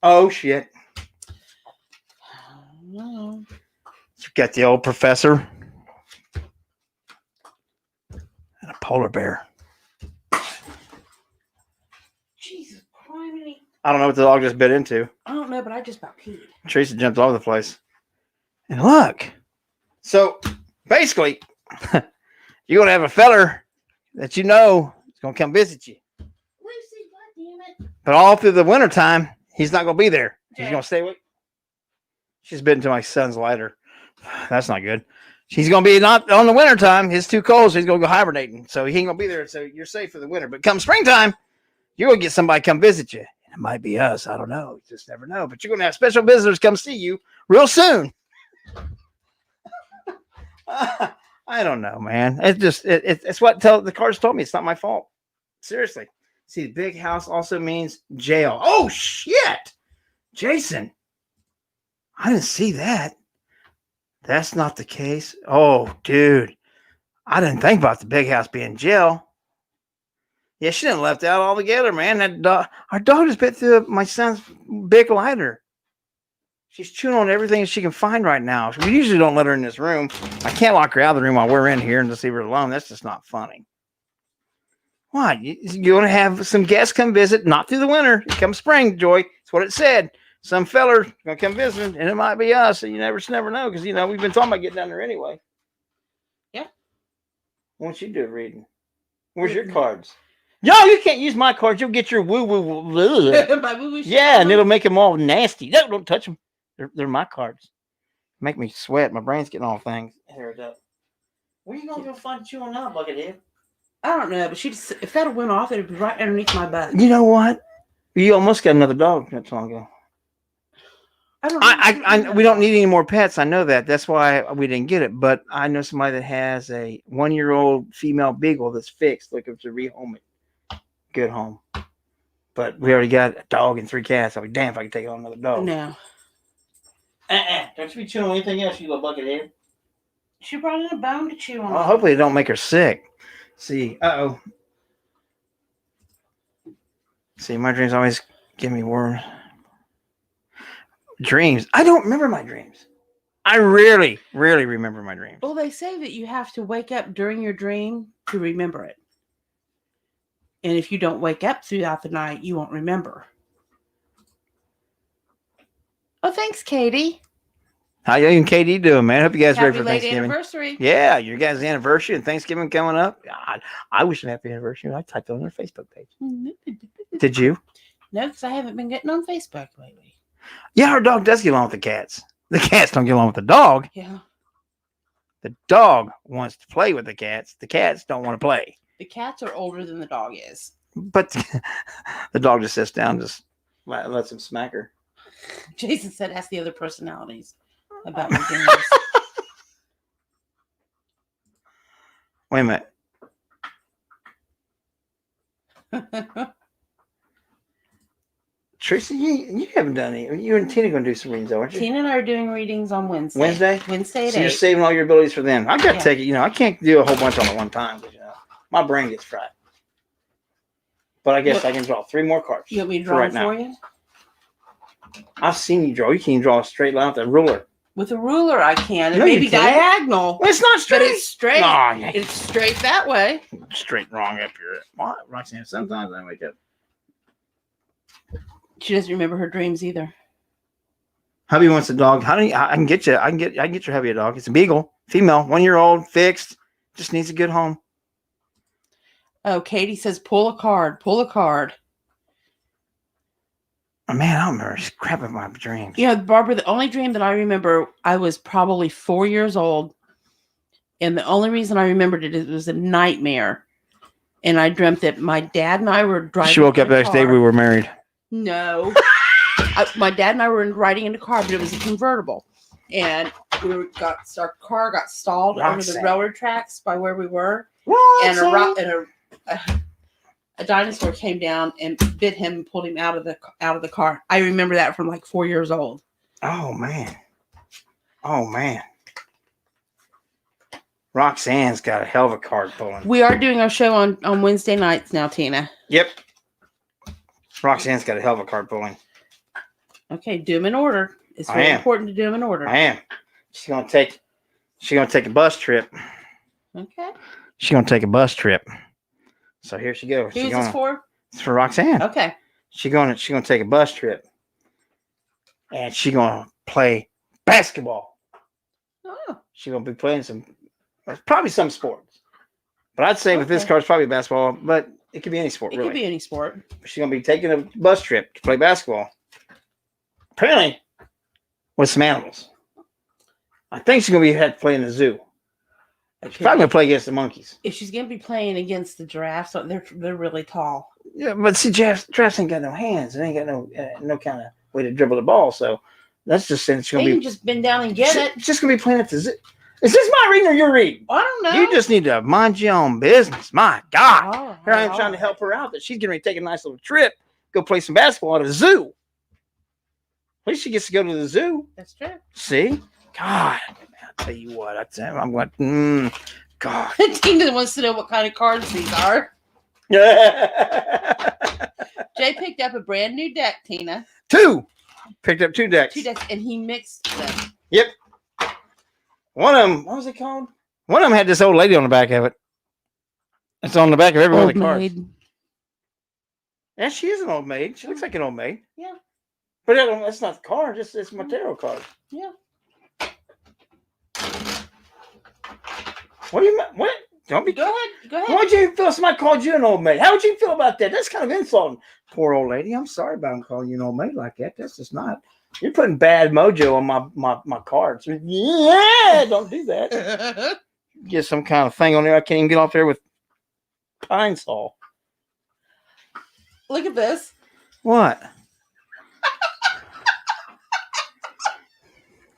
Oh, shit.
No.
You got the old professor. And a polar bear.
Jesus Christ.
I don't know what the dog just bit into.
I don't know, but I just about peed.
Teresa jumped all over the place. And look. So, basically, you're going to have a feller that you know is going to come visit you.
Lucy, goddammit.
But all through the wintertime, he's not going to be there. He's
Okay.
going to stay with. She's bitten into my son's lighter. That's not good. He's going to be not on the wintertime. It's too cold, so he's going to go hibernating. So he ain't going to be there. So you're safe for the winter. But come springtime, you're going to get somebody come visit you. It might be us. I don't know. You just never know. But you're going to have special visitors come see you real soon. I don't know, man. It's just it's what the cards told me. It's not my fault. Seriously. See, big house also means jail. Oh shit, Jason. I didn't see that. That's not the case. Oh, dude. I didn't think about the big house being jail. Yeah, she didn't left out altogether, man. That dog, our dog just bit through my son's big lighter. She's chewing on everything she can find right now. We usually don't let her in this room. I can't lock her out of the room while we're in here and just leave her alone. That's just not funny. What? You want to have some guests come visit? Not through the winter. Come spring, Joy. That's what it said. Some feller gonna come visit, and it might be us. And you never know, because we've been talking about getting down there anyway.
Yeah.
Why don't you do a reading? Where's your cards? Yo, you can't use my cards. You'll get your woo-woo.
My woo-woo shit
Yeah, and
on.
it'll make them all nasty. No, don't touch them. They're my cards. Make me sweat. My brain's getting all things haired up. Where you gonna go find chewing now, Buckethead?
I don't know, but if that went off, it'd be right underneath my butt.
You know what? You almost got another dog not so long ago. We don't need any more pets. I know that. That's why we didn't get it. But I know somebody that has a 1-year-old female beagle that's fixed, looking to rehome it. Good home. But we already got a dog and 3 cats. I'll be damned if I can take on another dog.
No.
Don't you be chewing on anything else, you little buckethead.
She brought in a bone to chew on.
Well, hopefully it don't make her sick. See, See, my dreams always give me worms. Dreams. I don't remember my dreams. I rarely remember my dreams.
Well, they say that you have to wake up during your dream to remember it. And if you don't wake up throughout the night, you won't remember. Oh, thanks, Katie.
How you and Katie doing, man? Hope you guys are ready
Happy
for
late
Thanksgiving.
anniversary.
Yeah, your guys' anniversary and Thanksgiving coming up. God, I wish you a happy anniversary. I typed it on their Facebook page. Did you?
No, because I haven't been getting on Facebook lately.
Yeah, our dog does get along with the cats. The cats don't get along with the dog.
Yeah.
The dog wants to play with the cats. The cats don't want to play.
The cats are older than the dog is.
But the dog just sits down, just lets him smack her.
Jason said, ask the other personalities about my dreams.
Wait a minute. Teresa, you haven't done any. You and Tina going to do some readings, aren't you?
Tina and I are doing readings on Wednesday. Wednesday at
So
8.
you're saving all your abilities for them. I've got to
Yeah.
take it. I can't do a whole bunch all at one time. My brain gets fried. But I guess I can draw 3 more cards.
You want me to draw
right
them for you?
I've seen you draw. You can draw a straight line with a ruler.
With a ruler, I can. And
No, you
maybe
can't.
diagonal.
Well, it's not straight.
But it's straight.
Nah, yeah.
It's straight that way.
Straight wrong up here. What? Roxanne, sometimes I wake up.
She doesn't remember her dreams either.
Hubby wants a dog. I can get you. I can get your hubby a dog. It's a beagle, female, 1-year-old, fixed. Just needs a good home.
Oh, Katie says, pull a card. Pull a card.
Oh, man, I don't remember crap of my dreams.
You know, Barbara, the only dream that I remember, I was probably 4 years old. And the only reason I remembered it was a nightmare. And I dreamt that my dad and I were driving.
She woke up the next day. We were married.
No. My dad and I were riding in a car, but it was a convertible. and our car got stalled over the
Roxanne.
railroad tracks by where we were,
Roxanne.
and a dinosaur came down and bit him and pulled him out of the car. I remember that from like 4 years old.
Oh man. Roxanne's got a hell of a card pulling.
We are doing our show on Wednesday nights now, Tina.
Yep. Roxanne's got a hell of a card pulling.
Okay, do them in order. It's
I
very
am.
important to do them in order.
I am. She's gonna take a bus trip.
Okay.
She's gonna take a bus trip. So here she goes.
Who's this for?
It's for Roxanne.
Okay.
She's gonna take a bus trip. And she's gonna play basketball.
Oh.
She's gonna be playing probably some sports. But I'd say with this card it's probably basketball, but it could be any sport,
It
really.
could be any sport.
She's gonna be taking a bus trip to play basketball. Apparently with some animals. I think she's gonna have to play in the zoo. She's probably gonna play against the monkeys.
If she's gonna be playing against the giraffes, they're really tall.
Yeah, but see, giraffes ain't got no hands. They ain't got no kind of way to dribble the ball. So that's just saying she's
They
gonna
can
be
just bend down and get it.
just gonna be playing at the zoo. Is this my reading or your reading?
I don't know.
You just need to mind your own business. My God.
Oh,
Here I am trying to help her out that she's getting ready to take a nice little trip, go play some basketball at a zoo. At least she gets to go to the zoo.
That's true.
See? God, I'll tell you what. I'm like, God.
Tina wants to know what kind of cards these are. Jay picked up a brand new deck, Tina.
Picked up 2 decks.
2 decks, and he mixed them.
Yep. One of them, what was it called? One of them had this old lady on the back of it. It's on the back of every one of the cards.
Maid.
Yeah, she is an old maid. She looks like an old maid.
Yeah.
But that's not the card. It's my tarot card.
Yeah.
What do you mean? What? Don't be.
Go ahead.
Why'd you feel somebody called you an old maid? How would you feel about that? That's kind of insulting. Poor old lady. I'm sorry about calling you an old maid like that. That's just not. You're putting bad mojo on my cards. Yeah, don't do that. Get some kind of thing on there. I can't even get off there with pine saw.
Look at this.
What?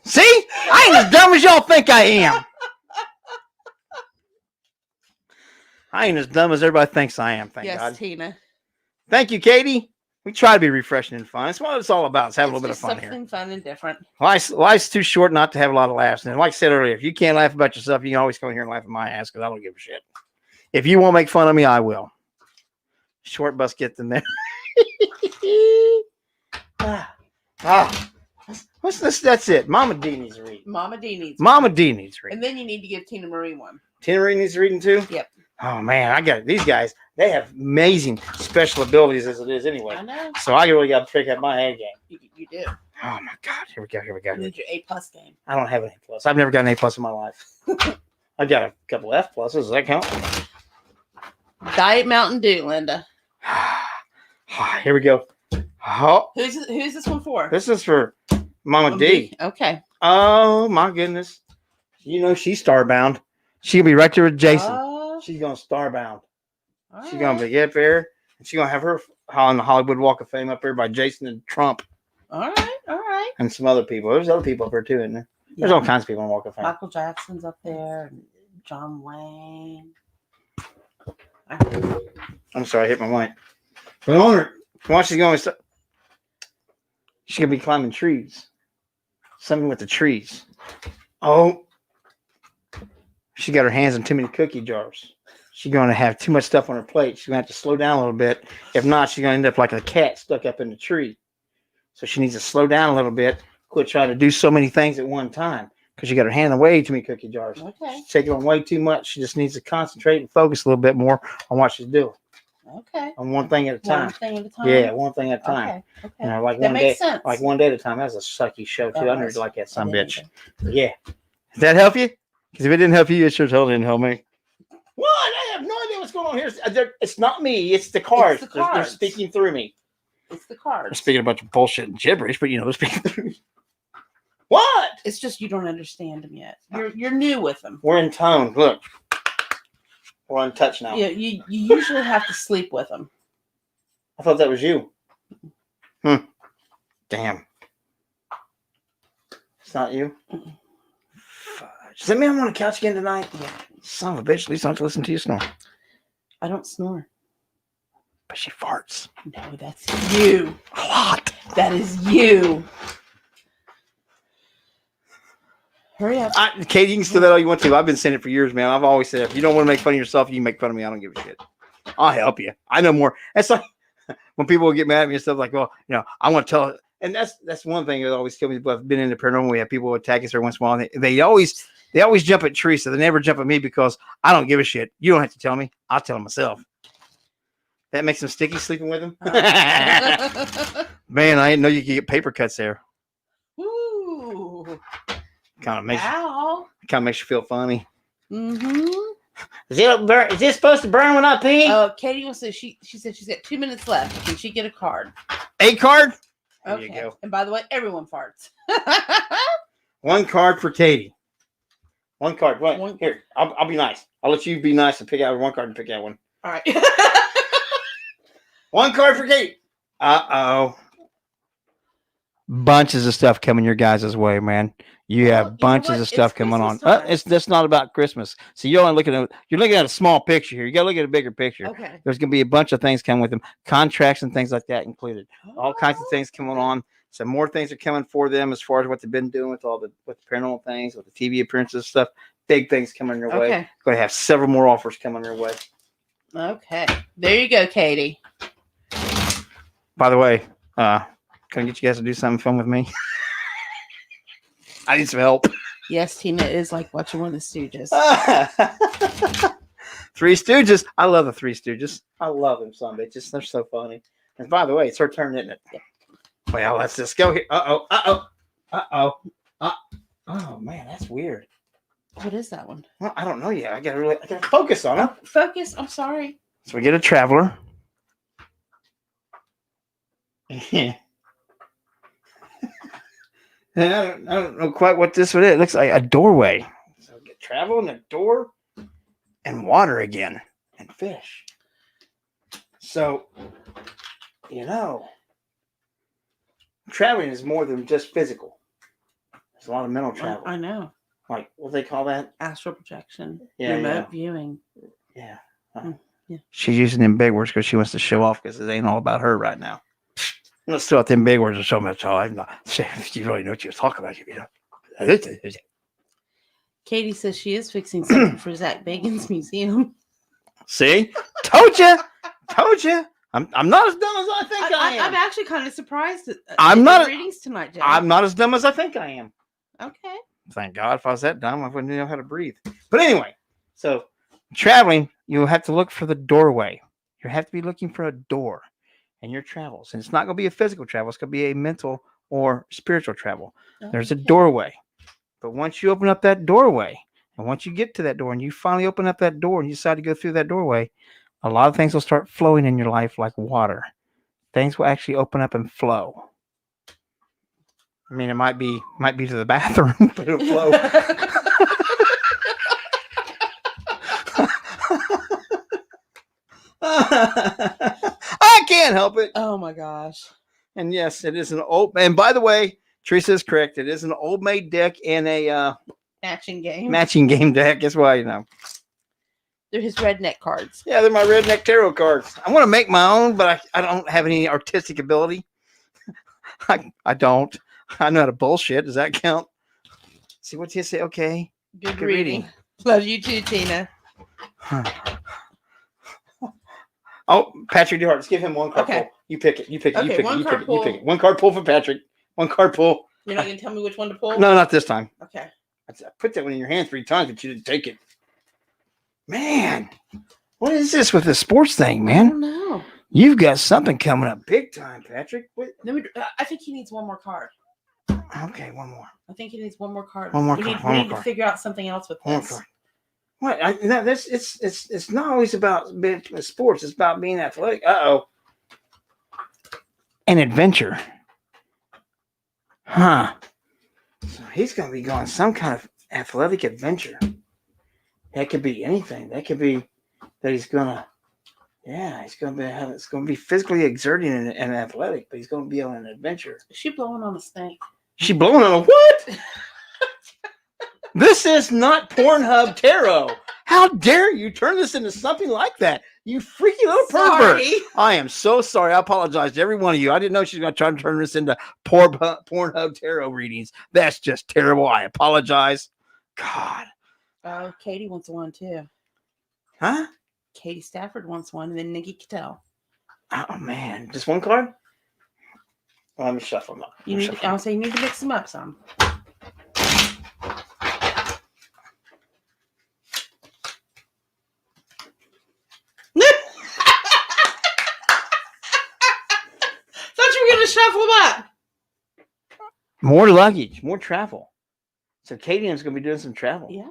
See? I ain't as dumb as y'all think I am. I ain't as dumb as everybody thinks I am, thank
Yes,
God.
Tina.
Thank you, Katie. We try to be refreshing and fun. That's what it's all about. Is have a little bit of fun here.
Something fun and different.
Life's too short not to have a lot of laughs. And like I said earlier, if you can't laugh about yourself, you can always come here and laugh at my ass because I don't give a shit. If you won't make fun of me, I will. Short bus gets in there. What's this? That's it. Mama D needs a reading.
Mama D needs
Mama D needs a reading.
And then you need to give Tina Marie one.
Tina Marie needs a reading too?
Yep.
Oh man, I got it. These guys. They have amazing special abilities as it is anyway.
I know.
So I really got to pick up my A game.
You do.
Oh my God. Here we go.
You need your A+ game.
I don't have an A+. I've never got an A+ in my life. I've got a couple F+. Does that count?
Diet Mountain Dew, Linda.
Here we go. Oh,
Who's this one for?
this is for Mama D.
Okay.
Oh my goodness. You know she's starbound. She'll be right there with Jason. She's going starbound. She's going to be up there. And she's going to have her on the Hollywood Walk of Fame up there by Jason and Trump.
All right.
And some other people. There's other people up there too, isn't there? There's all kinds of people on the Walk of Fame.
Michael Jackson's up there. And John Wayne.
I'm sorry, I hit my mic. But I wonder, watch she's going. She's going to be climbing trees. Something with the trees. Oh. She got her hands in too many cookie jars. She's going to have too much stuff on her plate. She's going to have to slow down a little bit. If not, she's going to end up like a cat stuck up in the tree. So she needs to slow down a little bit. Quit trying to do so many things at one time. Because she got her hand in way too many cookie jars.
Okay.
She's taking on way too much. She just needs to concentrate and focus a little bit more on what she's doing.
Okay.
On one thing at a time.
One thing at a time.
Yeah, one thing at a time.
Okay.
You know, like
That
one
makes
day,
sense.
like one day at a time. That's a sucky show too.
Oh,
I never
nice.
like that
I didn't
bitch.
either.
But yeah. Does that help you? Because if it didn't help you, it sure totally didn't help me. What? I have no idea what's going on here. It's not me. It's the cards.
It's the
They're
cards.
speaking through me.
It's the
They're
cards.
speaking a bunch of bullshit and gibberish, but you know, they're speaking through me. What?
It's just you don't understand them yet. You're new with them.
We're in tone. Look. We're on touch now.
Yeah, you usually have to sleep with them.
I thought that was you. Damn. It's not you?
Mm-mm.
Fudge. Does that mean I'm on the couch again tonight?
Yeah.
Son of a bitch. At least I don't have to listen to you snore.
I don't snore.
But she farts.
No, that's you.
A lot.
That is you. Hurry up.
Katie, you can steal that all you want to. I've been saying it for years, man. I've always said, if you don't want to make fun of yourself, you can make fun of me. I don't give a shit. I'll help you. I know more. That's like when people get mad at me and stuff like, well, I want to tell. And that's one thing that always kills me. But I've been in the paranormal. We have people attack us every once in a while. And they always jump at Teresa. They never jump at me because I don't give a shit. You don't have to tell me. I'll tell them myself. That makes them sticky sleeping with them. Man, I didn't know you could get paper cuts there.
Ooh.
Kind of makes you feel funny.
Mm-hmm.
Is this supposed to burn when I pee?
Katie wants to. She said she's got 2 minutes left. Can she get a card?
A card? There
Okay.
you go.
And by the way, everyone farts.
One card for Katie. One card. What? Here, I'll be nice. I'll let you be nice and pick out one card and pick out one.
All right.
One card for Katie. Uh-oh. Bunches of stuff coming your guys' way, man. You have bunches of stuff coming on. That's not about Christmas. So you're looking at a small picture here. You got to look at a bigger picture.
Okay.
There's going to be a bunch of things coming with them, contracts and things like that included. All kinds of things coming on. So more things are coming for them as far as what they've been doing with the paranormal things, with the TV appearances stuff. Big things coming your way. Going to have several more offers coming your way.
Okay. There you go, Katie.
By the way, can I get you guys to do something fun with me? I need some help.
Yes, Tina is like watching one of the Stooges.
Three Stooges. I love the Three Stooges. I love them, son bitches. They're so funny. And by the way, it's her turn, isn't it? Yeah. Well, let's just go here. Oh, man, that's weird.
What is that one?
Well, I don't know yet. I gotta focus on it.
Focus. I'm sorry.
So we get a traveler. Yeah. I don't know quite what this would is. It looks like a doorway. So we get travel and a door and water again and fish. So, traveling is more than just physical. There's a lot of mental travel.
I know.
Like, what do they call that?
Astral projection.
Yeah,
remote viewing.
Yeah.
Yeah.
She's using them big words because she wants to show off because it ain't all about her right now. Let's throw out them big words and so much. I'm not saying you really know what you're talking about.
Katie says she is fixing something for Zach Bacon's museum.
See? Told you. I'm not as dumb as I think I am.
I'm actually kind of surprised at
I'm not
readings tonight, Jay.
I'm not as dumb as I think I am.
Okay.
Thank God. If I was that dumb, I wouldn't know how to breathe. But anyway, so traveling, you have to look for the doorway. You have to be looking for a door in your travels. And it's not going to be a physical travel. It's going to be a mental or spiritual travel. Okay. There's a doorway. But once you open up that doorway, and once you get to that door and you finally open up that door and you decide to go through that doorway, a lot of things will start flowing in your life like water. Things will actually open up and flow. I mean, it might be to the bathroom, but it'll flow. I can't help it.
Oh my gosh.
And yes, it is an old. And by the way, Teresa is correct. It is an old maid deck and a matching game deck. Guess why?
They're his redneck cards.
Yeah, they're my redneck tarot cards. I want to make my own, but I don't have any artistic ability. I don't. I know how to bullshit. Does that count? See what you say? Okay.
Good reading. Love you too, Tina.
Oh, Patrick DeHart, let's give him one card pull. You pick it. You pick it. One card pull for Patrick. One card pull.
You're not going to tell me which one to pull?
No, not this time.
Okay.
I put that one in your hand 3 times, but you didn't take it. Man, what is this with the sports thing, man?
I don't know.
You've got something coming up big time, Patrick.
I think he needs one more card.
Okay, one more.
I think he needs one more card.
We
need to figure out something else with this.
One card. What? It's not always about being sports. It's about being athletic. An adventure. Huh. So he's going to be going some kind of athletic adventure. That could be anything. That could be that he's going to, it's going to be physically exerting and athletic, but he's going to be on an adventure.
Is she blowing on a snake?
She blowing on a what? This is not Pornhub Tarot. How dare you turn this into something like that? You freaky little pervert.
Sorry.
I am so sorry. I apologize to every one of you. I didn't know she was going to try to turn this into Pornhub Tarot readings. That's just terrible. I apologize. God.
Oh, Katie wants one too.
Huh?
Katie Stafford wants one, and then Nikki Cattell.
Oh, man. Just one card? Let me shuffle them up.
I'll say you need to mix them up some. Thought you were going to shuffle them up.
More luggage, more travel. So Katie is going to be doing some travel.
Yeah.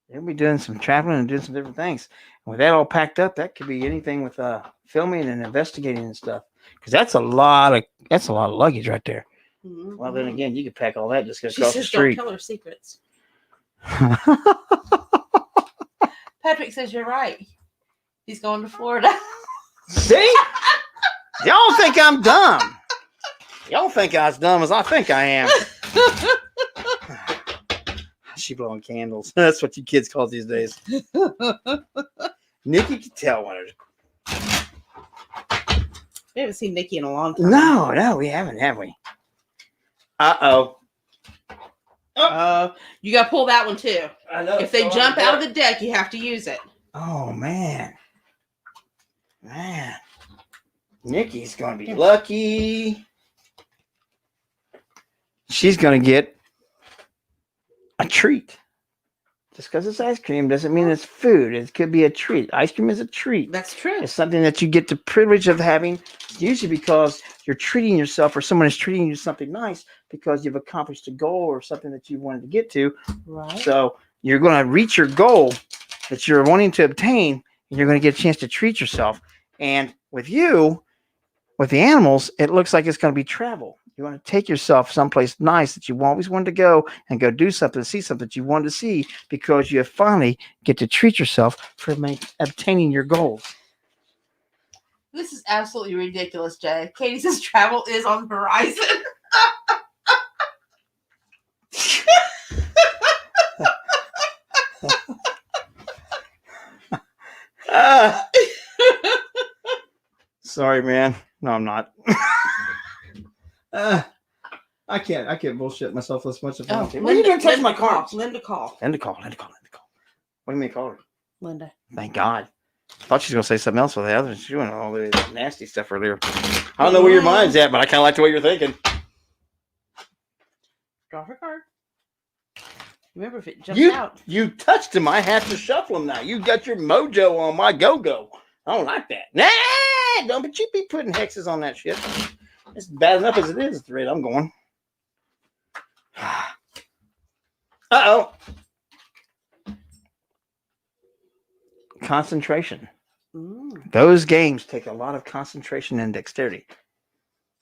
They'll be doing some traveling and doing some different things. And with that all packed up, that could be anything with filming and investigating and stuff. Because that's a lot of luggage right there.
Mm-hmm.
Well, then again, you could pack all that just
She
across the
says
street.
don't tell her secrets. Patrick says you're right. He's going to Florida.
See? Y'all think I'm dumb. Y'all think I'm as dumb as I think I am. She blowing candles. That's what you kids call these days. Nikki could tell one.
We haven't seen Nikki in a long time.
No, we haven't, have we? Uh-oh.
You got to pull that one too.
I know.
If they jump out of the deck, you have to use it.
Oh, man. Man. Nikki's going to be lucky. She's going to get a treat. Just because it's ice cream doesn't mean it's food. It could be a treat. Ice cream is a treat.
That's true.
It's something that you get the privilege of having, usually because you're treating yourself or someone is treating you to something nice because you've accomplished a goal or something that you wanted to get to.
Right.
So you're going to reach your goal that you're wanting to obtain, and you're going to get a chance to treat yourself. And with you, with the animals, it looks like it's going to be travel. You want to take yourself someplace nice that you always wanted to go and go do something, see something that you wanted to see because you finally get to treat yourself for obtaining your goals.
This is absolutely ridiculous, Jay. Katie says travel is on the horizon.
Sorry, man. No, I'm not. I can't bullshit myself this much. What are you doing touching my cards?
Linda call.
Linda call. What do you mean call her?
Linda.
Thank God. I thought she was going to say something else with the others. She went all the nasty stuff earlier. I don't know where your mind's at, but I kind of like the way you're thinking.
Draw her card. Remember, if it jumps out.
You touched them. I have to shuffle them now. You got your mojo on my go-go. I don't like that. Nah, don't but you be putting hexes on that shit. It's bad enough as it is at the rate I'm going. Uh-oh. Concentration. Those games take a lot of concentration and dexterity.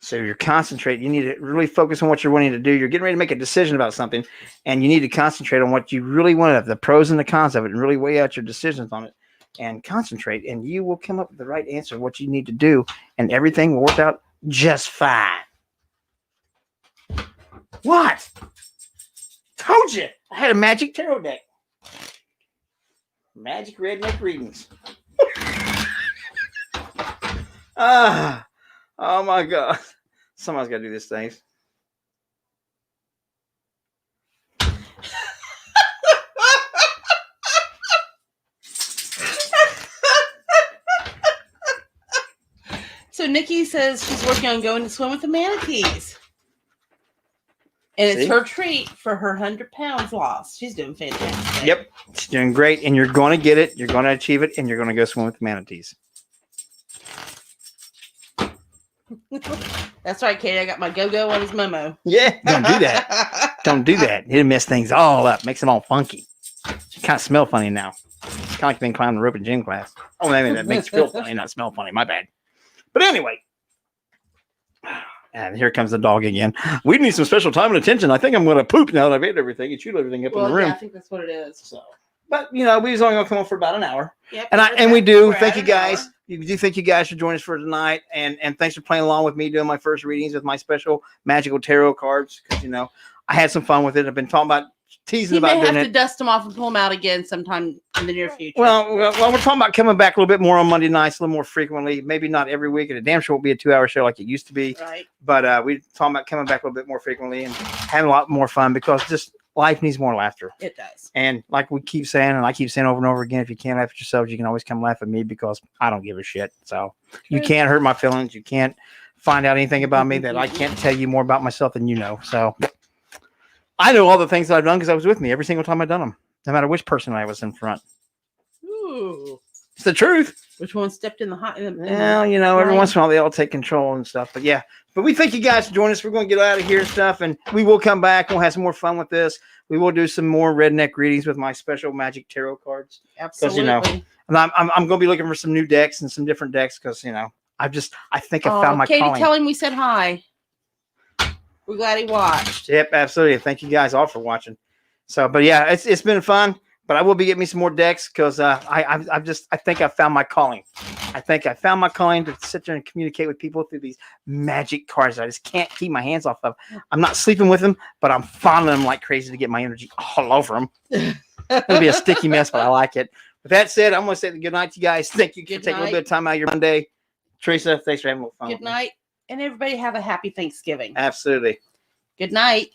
So you're concentrating. You need to really focus on what you're wanting to do. You're getting ready to make a decision about something, and you need to concentrate on what you really want, the pros and the cons of it, and really weigh out your decisions on it and concentrate, and you will come up with the right answer, what you need to do, and everything will work out just fine. What? Told you. I had a magic tarot deck. Magic redneck readings. Oh my God. Somebody's got to do this thing.
So Nikki says she's working on going to swim with the manatees. And it's her treat for her 100 pounds lost. She's doing fantastic.
Yep. She's doing great. And you're going to get it. You're going to achieve it. And you're going to go swim with the manatees.
That's right, Katie. I got my go-go on his Momo.
Yeah. Don't do that. Don't do that. It'll mess things all up. Makes them all funky. You kind of smell funny now. It's kind of like being climbing the rope in gym class. Oh, I mean, that makes you feel funny, not smell funny. My bad. But anyway. And here comes the dog again. We need some special time and attention. I think I'm going to poop now that I've ate everything and chewed everything up in the room.
Yeah, I think that's what it is.
So, but you know, we was only going to come on for about an hour.
Yep,
And we do. Thank you guys we do thank you guys for joining us for tonight, and thanks for playing along with me doing my first readings with my special magical tarot cards. Because I had some fun with it. I've been talking about teasing
He
about
may
doing
have
it.
to dust them off and pull them out again sometime in the near future.
Well, we're talking about coming back a little bit more on Monday nights, a little more frequently. Maybe not every week, and it damn sure won't be a 2-hour show like it used to be.
Right.
But we're talking about coming back a little bit more frequently and having a lot more fun because just life needs more laughter.
It does.
And like we keep saying, and I keep saying over and over again, if you can't laugh at yourselves, you can always come laugh at me because I don't give a shit. So you can't hurt my feelings. You can't find out anything about me that I can't tell you more about myself than you know. So I know all the things that I've done because I was with me every single time I've done them, no matter which person I was in front.
Ooh.
It's the truth.
Which one stepped in the hot?
Well, every once in a while they all take control and stuff. But yeah, but we thank you guys for joining us. We're going to get out of here and stuff, and we will come back. We'll have some more fun with this. We will do some more redneck readings with my special magic tarot cards.
Absolutely.
And I'm going to be looking for some new decks and some different decks because I think I found my
Katie,
calling.
tell him we said hi. We're glad he watched.
Yep, absolutely. Thank you guys all for watching. So, but yeah, it's been fun. But I will be getting me some more decks because I think I found my calling. I think I found my calling to sit there and communicate with people through these magic cards that I just can't keep my hands off of. I'm not sleeping with them, but I'm fondling them like crazy to get my energy all over them. It'll be a sticky mess, but I like it. With that said, I'm going to say good night to you guys. Thank you for taking a little bit of time out of your Monday. Teresa, thanks for having a little fun.
Good night. And everybody have a happy Thanksgiving.
Absolutely.
Good night.